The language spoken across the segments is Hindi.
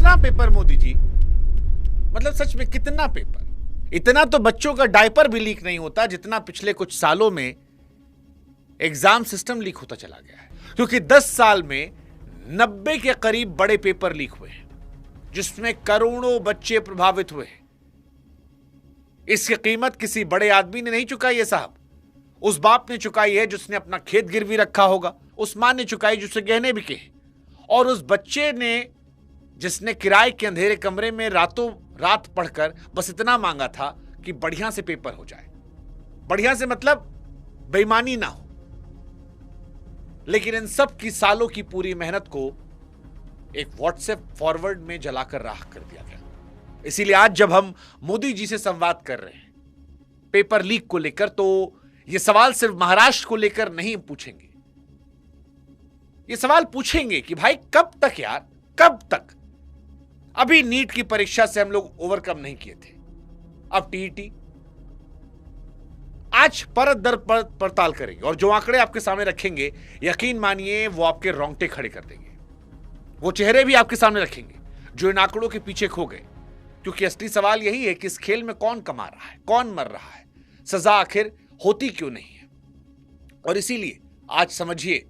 कितना पेपर मोदी जी, मतलब सच में कितना पेपर? इतना तो बच्चों का डायपर भी लीक नहीं होता जितना पिछले कुछ सालों में एग्जाम सिस्टम लीक होता चला गया है। क्योंकि 10 साल में 90 के करीब बड़े पेपर लीक हुए हैं, जिसमें करोड़ों बच्चे प्रभावित हुए हैं। इसकी कीमत किसी बड़े आदमी ने नहीं चुकाई है साहब, उस बाप ने चुकाई है जिसने अपना खेत गिरवी रखा होगा, उस मां ने चुकाई जिससे गहने बिके हैं, और उस बच्चे ने जिसने किराए के अंधेरे कमरे में रातों रात पढ़कर बस इतना मांगा था कि बढ़िया से पेपर हो जाए। बढ़िया से मतलब बेईमानी ना हो। लेकिन इन सब की सालों की पूरी मेहनत को एक व्हाट्सएप फॉरवर्ड में जलाकर राख कर दिया गया। इसीलिए आज जब हम मोदी जी से संवाद कर रहे हैं पेपर लीक को लेकर, तो यह सवाल सिर्फ महाराष्ट्र को लेकर नहीं पूछेंगे। यह सवाल पूछेंगे कि भाई कब तक यार, कब तक? अभी नीट की परीक्षा से हम लोग ओवरकम नहीं किए थे, अब टीईटी। आज परत दर परत पड़ताल करेंगे और जो आंकड़े आपके सामने रखेंगे, यकीन मानिए वो आपके रोंगटे खड़े कर देंगे। वो चेहरे भी आपके सामने रखेंगे जो इन आंकड़ों के पीछे खो गए। क्योंकि असली सवाल यही है कि इस खेल में कौन कमा रहा है, कौन मर रहा है, सजा आखिर होती क्यों नहीं है। और इसीलिए आज समझिए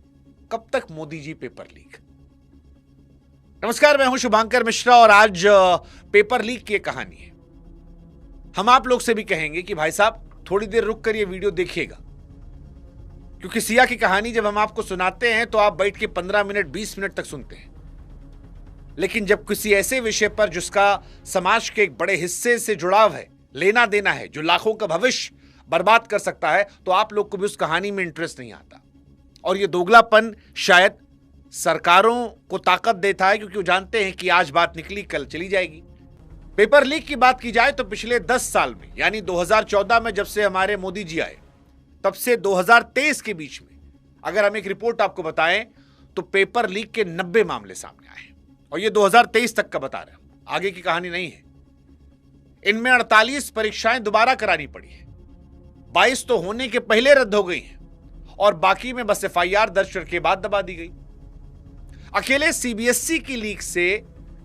कब तक मोदी जी पेपर लीक। नमस्कार, मैं हूं शुभांकर मिश्रा और आज पेपर लीक की कहानी है। हम आप लोग से भी कहेंगे कि भाई साहब थोड़ी देर रुक कर ये वीडियो देखिएगा, क्योंकि सिया की कहानी जब हम आपको सुनाते हैं तो आप बैठ के 15 मिनट 20 मिनट तक सुनते हैं। लेकिन जब किसी ऐसे विषय पर जिसका समाज के एक बड़े हिस्से से जुड़ाव है, लेना देना है, जो लाखों का भविष्य बर्बाद कर सकता है, तो आप लोग को भी उस कहानी में इंटरेस्ट नहीं आता। और ये दोगलापन शायद सरकारों को ताकत देता है, क्योंकि वो जानते हैं कि आज बात निकली कल चली जाएगी। पेपर लीक की बात की जाए तो पिछले 10 साल में, यानी 2014 में जब से हमारे मोदी जी आए, तब से 2023 के बीच में अगर हम एक रिपोर्ट आपको बताएं तो पेपर लीक के 90 मामले सामने आए। और ये 2023 तक का बता रहे हैं, आगे की कहानी नहीं है। इनमें 48 परीक्षाएं दोबारा करानी पड़ी है, 22 तो होने के पहले रद्द हो गई हैं और बाकी में बस एफआईआर दर्ज करके बाद दबा दी गई। अकेले सीबीएसई की लीक से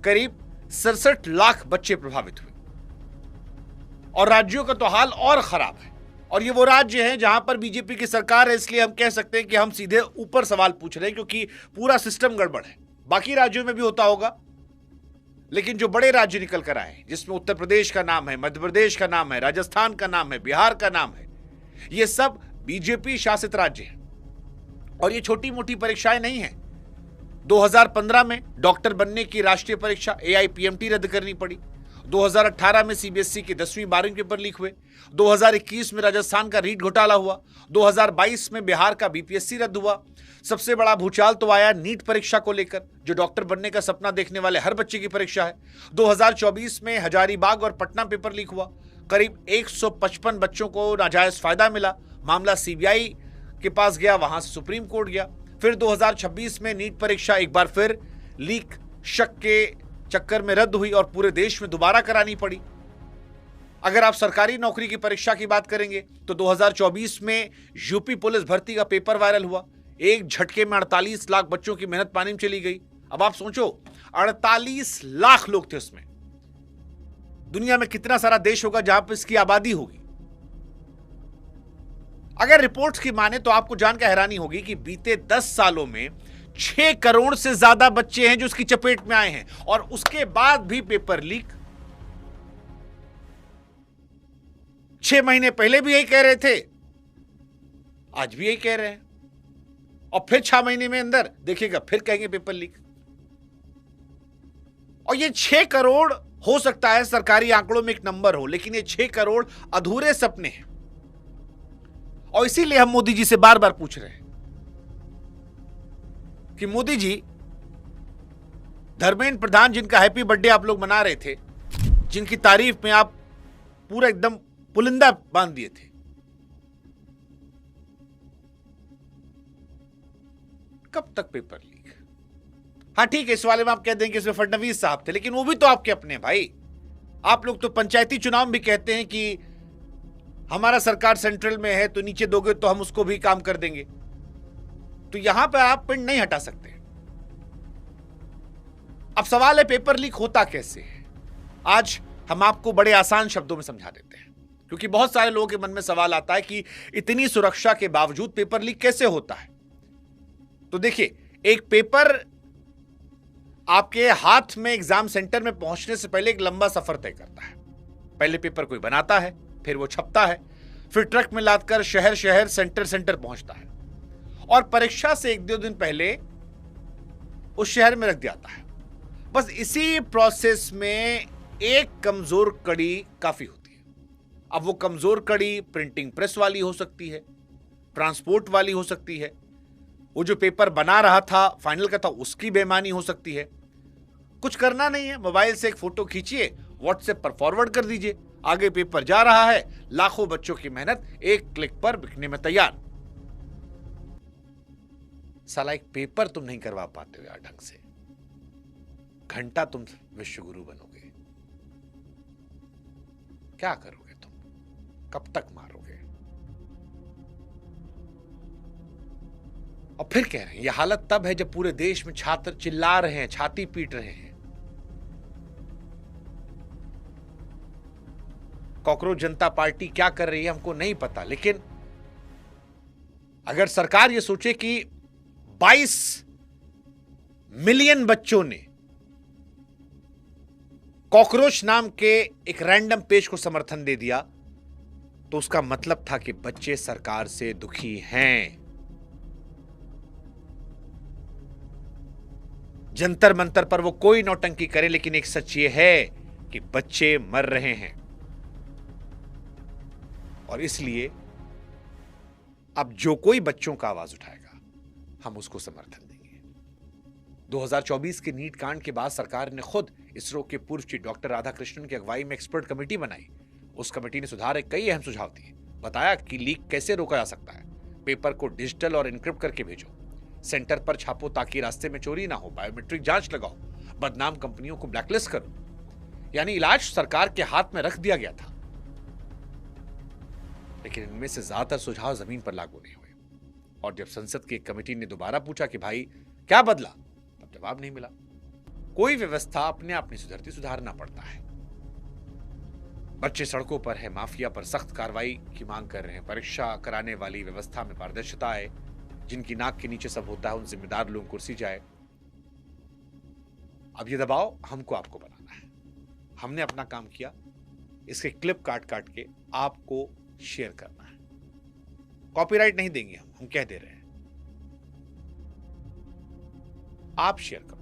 करीब 67 लाख बच्चे प्रभावित हुए। और राज्यों का तो हाल और खराब है। और ये वो राज्य हैं जहां पर बीजेपी की सरकार है, इसलिए हम कह सकते हैं कि हम सीधे ऊपर सवाल पूछ रहे हैं, क्योंकि पूरा सिस्टम गड़बड़ है। बाकी राज्यों में भी होता होगा, लेकिन जो बड़े राज्य निकल कर आए, जिसमें उत्तर प्रदेश का नाम है, मध्य प्रदेश का नाम है, राजस्थान का नाम है, बिहार का नाम है, ये सब बीजेपी शासित राज्य हैं। और ये छोटी मोटी परीक्षाएं नहीं हैं। 2015 में डॉक्टर बनने की राष्ट्रीय परीक्षा एआईपीएमटी रद्द करनी पड़ी। 2018 में सीबीएसई के 10वीं 12वीं पेपर लीक हुए। 2021 में राजस्थान का रीट घोटाला हुआ। 2022 में बिहार का बीपीएससी रद्द हुआ। सबसे बड़ा भूचाल तो आया नीट परीक्षा को लेकर, जो डॉक्टर बनने का सपना देखने वाले हर बच्चे की परीक्षा है। 2024 में हजारीबाग और पटना पेपर लीक हुआ। करीब 155 बच्चों को नाजायज फायदा मिला। मामला सीबीआई के पास गया, वहां से सुप्रीम कोर्ट गया। फिर 2026 में नीट परीक्षा एक बार फिर लीक शक के चक्कर में रद्द हुई और पूरे देश में दोबारा करानी पड़ी। अगर आप सरकारी नौकरी की परीक्षा की बात करेंगे तो 2024 में यूपी पुलिस भर्ती का पेपर वायरल हुआ। एक झटके में 48 लाख बच्चों की मेहनत पानी में चली गई। अब आप सोचो, 48 लाख लोग थे उसमें। दुनिया में कितना सारा देश होगा जहां पर इसकी आबादी होगी। अगर रिपोर्ट्स की माने तो आपको जानकर हैरानी होगी कि बीते 10 सालों में 6 करोड़ से ज्यादा बच्चे हैं जो इसकी चपेट में आए हैं, और उसके बाद भी पेपर लीक। 6 महीने पहले भी यही कह रहे थे, आज भी यही कह रहे हैं, और फिर 6 महीने में अंदर देखिएगा फिर कहेंगे पेपर लीक। और ये 6 करोड़ हो सकता है सरकारी आंकड़ों में एक नंबर हो, लेकिन ये 6 करोड़ अधूरे सपने हैं। और इसीलिए हम मोदी जी से बार बार पूछ रहे हैं कि मोदी जी, धर्मेंद्र प्रधान जिनका हैप्पी बर्थडे आप लोग मना रहे थे, जिनकी तारीफ में आप पूरा एकदम पुलिंदा बांध दिए थे, कब तक पेपर लीक? हाँ ठीक है, इस वाले में आप कह देंगे इसमें फडणवीस साहब थे, लेकिन वो भी तो आपके अपने भाई। आप लोग तो पंचायती चुनाव में भी कहते हैं कि हमारा सरकार सेंट्रल में है तो नीचे दोगे तो हम उसको भी काम कर देंगे। तो यहां पे आप पिंड नहीं हटा सकते। अब सवाल है पेपर लीक होता कैसे है। आज हम आपको बड़े आसान शब्दों में समझा देते हैं, क्योंकि बहुत सारे लोगों के मन में सवाल आता है कि इतनी सुरक्षा के बावजूद पेपर लीक कैसे होता है। तो देखिए, एक पेपर आपके हाथ में एग्जाम सेंटर में पहुंचने से पहले एक लंबा सफर तय करता है। पहले पेपर कोई बनाता है, फिर वो छपता है, फिर ट्रक में लादकर शहर शहर सेंटर सेंटर पहुंचता है और परीक्षा से एक दो दिन पहले उस शहर में रख दिया जाता है। बस इसी प्रोसेस में एक कमजोर कड़ी काफी होती है। अब वो कमजोर कड़ी प्रिंटिंग प्रेस वाली हो सकती है, ट्रांसपोर्ट वाली हो सकती है, वो जो पेपर बना रहा था फाइनल का था उसकी बेईमानी हो सकती है। कुछ करना नहीं है, मोबाइल से एक फोटो खींचिए, व्हाट्सएप पर फॉरवर्ड कर दीजिए, आगे पेपर जा रहा है, लाखों बच्चों की मेहनत एक क्लिक पर बिकने में तैयार। साला एक पेपर तुम नहीं करवा पाते हो यार ढंग से, घंटा तुम विश्व गुरु बनोगे, क्या करोगे तुम, कब तक मारोगे? और फिर कह रहे हैं यह हालत तब है जब पूरे देश में छात्र चिल्ला रहे हैं, छाती पीट रहे हैं। कॉकरोच जनता पार्टी क्या कर रही है हमको नहीं पता, लेकिन अगर सरकार यह सोचे कि 22 मिलियन बच्चों ने कॉकरोच नाम के एक रैंडम पेज को समर्थन दे दिया, तो उसका मतलब था कि बच्चे सरकार से दुखी हैं। जंतर मंतर पर वो कोई नौटंकी करे, लेकिन एक सच ये है कि बच्चे मर रहे हैं और इसलिए अब जो कोई बच्चों का आवाज उठाएगा हम उसको समर्थन देंगे। 2024 के नीट कांड के बाद सरकार ने खुद इसरो के पूर्व चीफ डॉक्टर राधाकृष्णन की अगुवाई में एक्सपर्ट कमेटी बनाई। उस कमेटी ने सुधार कई अहम सुझाव दिए, बताया कि लीक कैसे रोका जा सकता है, पेपर को डिजिटल और एन्क्रिप्ट करके भेजो, सेंटर पर छापो ताकि रास्ते में चोरी ना हो, बायोमेट्रिक जांच लगाओ, बदनाम कंपनियों को ब्लैकलिस्ट करो। यानी इलाज सरकार के हाथ में रख दिया गया था, लेकिन इनमें से ज्यादातर सुझाव जमीन पर लागू नहीं हुए। और जब संसद की एक कमेटी ने दोबारा पूछा कि भाई क्या बदला, तब जवाब नहीं मिला। कोई व्यवस्था अपने आप नहीं सुधरती, सुधारना पड़ता है। बच्चे सड़कों पर है, माफिया पर सख्त कार्रवाई की मांग कर रहे हैं, परीक्षा कराने वाली व्यवस्था में पारदर्शिता आए, जिनकी नाक के नीचे सब होता है उन जिम्मेदार लोगों को कुर्सी जाए। अब ये दबाव हमको आपको बनाना है। हमने अपना काम किया, इसके क्लिप काट काट के आपको शेयर करना है। कॉपीराइट नहीं देंगे हम कह दे रहे हैं, आप शेयर करो।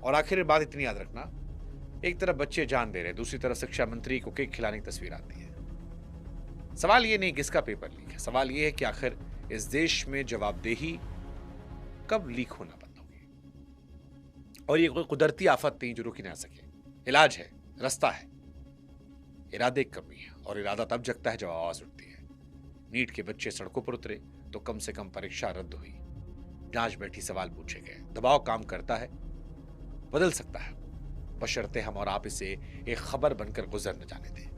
और आखिर बात इतनी याद रखना, एक तरफ बच्चे जान दे रहे हैं, दूसरी तरफ शिक्षा मंत्री को केक खिलाने की तस्वीर आती है। सवाल ये नहीं किसका पेपर लीक है, सवाल ये है कि आखिर इस देश में जवाबदेही कब लीक होना बंद होगी। और ये कोई कुदरती आफत नहीं जो रोकी ना सके, इलाज है, रास्ता है, इरादे की कमी है। और इरादा तब जगता है जब आवाज उठती है। नीट के बच्चे सड़कों पर उतरे तो कम से कम परीक्षा रद्द हुई, जांच बैठी, सवाल पूछे गए। दबाव काम करता है, बदल सकता है, बशर्ते हम और आप इसे एक खबर बनकर गुजर न जाने दें।